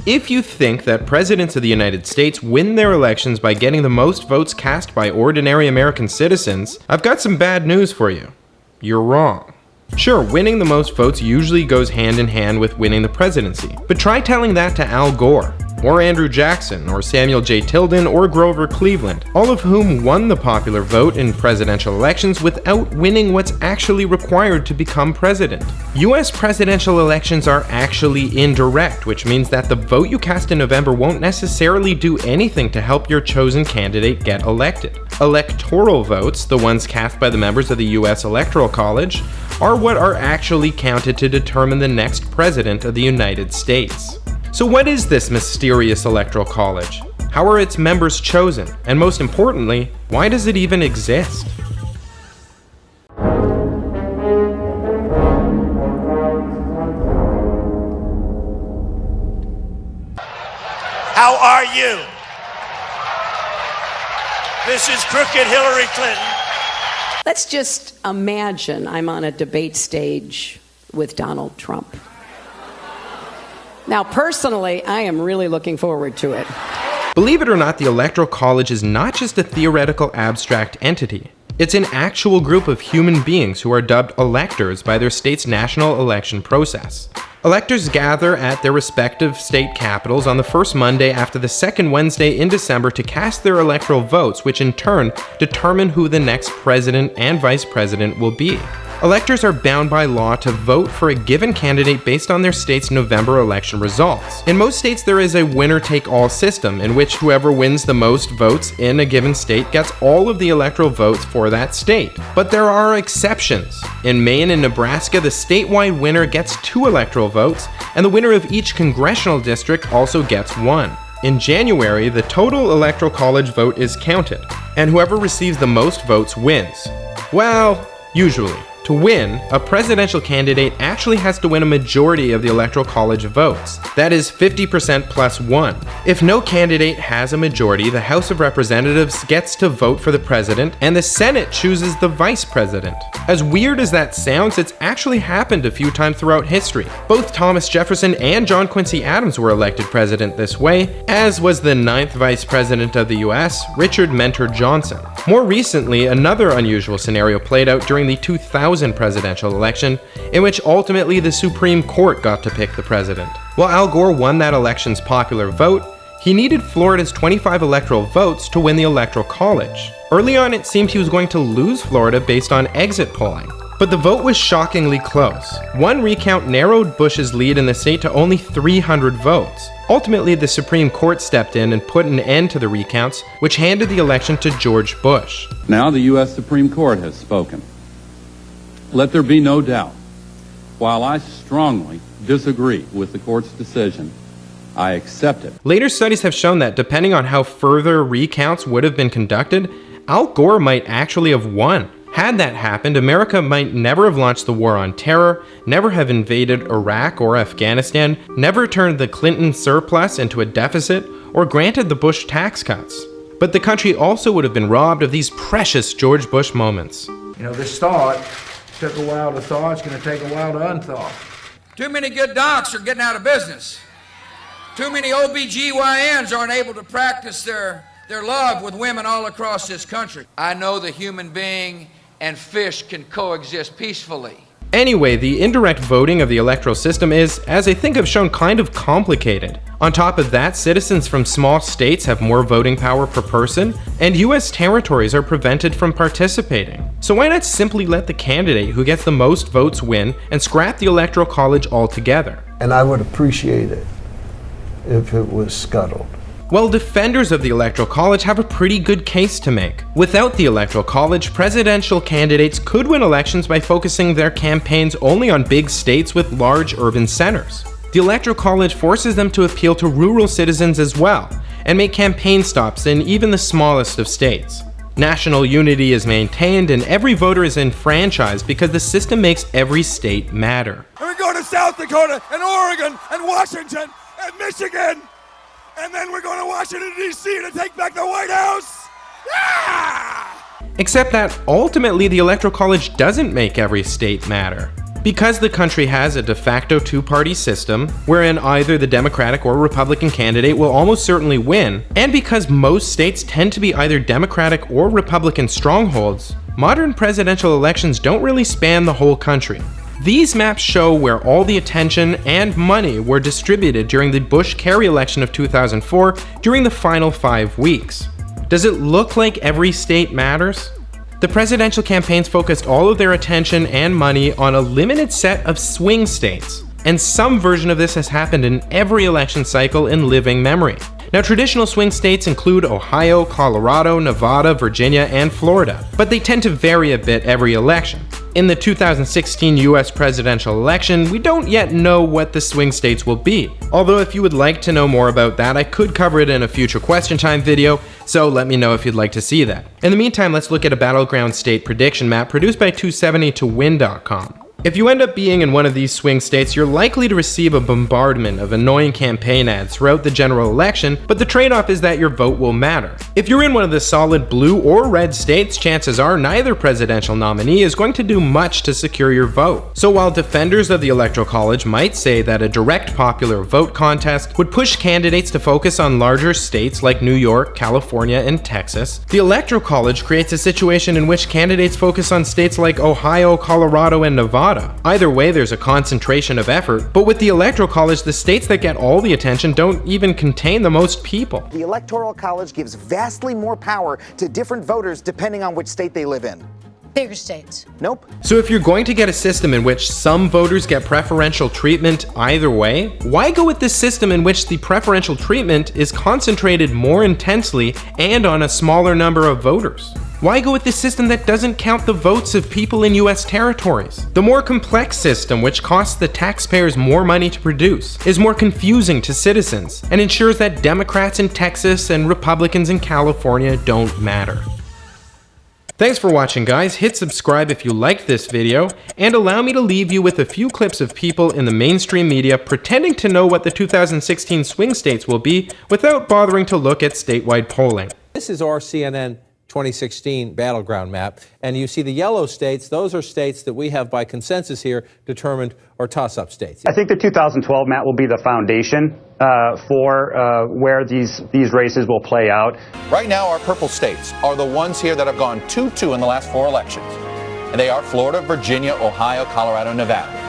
If you think that presidents of the United States win their elections by getting the most votes cast by ordinary American citizens, I've got some bad news for you. You're wrong. Sure, winning the most votes usually goes hand in hand with winning the presidency, but try telling that to Al Gore, or Andrew Jackson, or Samuel J. Tilden, or Grover Cleveland, all of whom won the popular vote in presidential elections without winning what's actually required to become president. US presidential elections are actually indirect, which means that the vote you cast in November won't necessarily do anything to help your chosen candidate get elected. Electoral votes, the ones cast by the members of the US Electoral College, are what are actually counted to determine the next president of the United States. So what is this mysterious Electoral College? How are its members chosen? And most importantly, why does it even exist? How are you? This is crooked Hillary Clinton. Let's just imagine I'm on a debate stage with Donald Trump. Now, personally, I am really looking forward to it. Believe it or not, the Electoral College is not just a theoretical abstract entity. It's an actual group of human beings who are dubbed electors by their state's national election process. Electors gather at their respective state capitals on the first Monday after the second Wednesday in December to cast their electoral votes, which in turn determine who the next president and vice president will be. Electors are bound by law to vote for a given candidate based on their state's November election results. In most states, there is a winner-take-all system in which whoever wins the most votes in a given state gets all of the electoral votes for that state. But there are exceptions. In Maine and Nebraska, the statewide winner gets 2 electoral votes, and the winner of each congressional district also gets 1. In January, the total Electoral College vote is counted, and whoever receives the most votes wins. Well, usually. To win, a presidential candidate actually has to win a majority of the Electoral College votes. That is 50% plus 1. If no candidate has a majority, the House of Representatives gets to vote for the president, and the Senate chooses the vice president. As weird as that sounds, it's actually happened a few times throughout history. Both Thomas Jefferson and John Quincy Adams were elected president this way, as was the 9th vice president of the US, Richard Mentor Johnson. More recently, another unusual scenario played out during the 2000 presidential election, in which ultimately the Supreme Court got to pick the president. While Al Gore won that election's popular vote, he needed Florida's 25 electoral votes to win the Electoral College. Early on, it seemed he was going to lose Florida based on exit polling. But the vote was shockingly close. One recount narrowed Bush's lead in the state to only 300 votes. Ultimately, the Supreme Court stepped in and put an end to the recounts, which handed the election to George Bush. Now the U.S. Supreme Court has spoken. Let there be no doubt, while I strongly disagree with the court's decision, I accept it. Later studies have shown that depending on how further recounts would have been conducted, Al Gore might actually have won. Had that happened, America might never have launched the war on terror, never have invaded Iraq or Afghanistan, never turned the Clinton surplus into a deficit, or granted the Bush tax cuts. But the country also would have been robbed of these precious George Bush moments. You know, this thought took a while to thaw, it's going to take a while to unthaw. Too many good docs are getting out of business. Too many OBGYNs aren't able to practice their love with women all across this country. I know the human being and fish can coexist peacefully. Anyway, the indirect voting of the electoral system is, as I think I've shown, kind of complicated. On top of that, citizens from small states have more voting power per person, and US territories are prevented from participating. So why not simply let the candidate who gets the most votes win and scrap the Electoral College altogether? And I would appreciate it if it was scuttled. Well, defenders of the Electoral College have a pretty good case to make. Without the Electoral College, presidential candidates could win elections by focusing their campaigns only on big states with large urban centers. The Electoral College forces them to appeal to rural citizens as well, and make campaign stops in even the smallest of states. National unity is maintained and every voter is enfranchised because the system makes every state matter. And we're going to South Dakota and Oregon and Washington and Michigan. And then we're going to Washington, D.C. to take back the White House! Yeah! Except that ultimately the Electoral College doesn't make every state matter. Because the country has a de facto two-party system, wherein either the Democratic or Republican candidate will almost certainly win, and because most states tend to be either Democratic or Republican strongholds, modern presidential elections don't really span the whole country. These maps show where all the attention and money were distributed during the Bush-Kerry election of 2004 during the final 5 weeks. Does it look like every state matters? The presidential campaigns focused all of their attention and money on a limited set of swing states, and some version of this has happened in every election cycle in living memory. Now, traditional swing states include Ohio, Colorado, Nevada, Virginia, and Florida, but they tend to vary a bit every election. In the 2016 US presidential election, we don't yet know what the swing states will be. Although if you would like to know more about that, I could cover it in a future question time video, so let me know if you'd like to see that. In the meantime, let's look at a battleground state prediction map produced by 270towin.com. If you end up being in one of these swing states, you're likely to receive a bombardment of annoying campaign ads throughout the general election, but the trade-off is that your vote will matter. If you're in one of the solid blue or red states, chances are neither presidential nominee is going to do much to secure your vote. So while defenders of the Electoral College might say that a direct popular vote contest would push candidates to focus on larger states like New York, California, and Texas, the Electoral College creates a situation in which candidates focus on states like Ohio, Colorado, and Nevada. Either way, there's a concentration of effort, but with the Electoral College, the states that get all the attention don't even contain the most people. The Electoral College gives vastly more power to different voters depending on which state they live in. Bigger states. Nope. So if you're going to get a system in which some voters get preferential treatment either way, why go with this system in which the preferential treatment is concentrated more intensely and on a smaller number of voters? Why go with this system that doesn't count the votes of people in US territories? The more complex system, which costs the taxpayers more money to produce, is more confusing to citizens and ensures that Democrats in Texas and Republicans in California don't matter. Thanks for watching, guys. Hit subscribe if you liked this video, and allow me to leave you with a few clips of people in the mainstream media pretending to know what the 2016 swing states will be without bothering to look at statewide polling. This is our CNN 2016 battleground map, and you see the yellow states. Those are states that we have by consensus here determined are toss-up states. I think the 2012 map will be the foundation for where these races will play out. Right now, our purple states are the ones here that have gone 2-2 in the last 4 elections, and they are Florida, Virginia, Ohio, Colorado, and Nevada.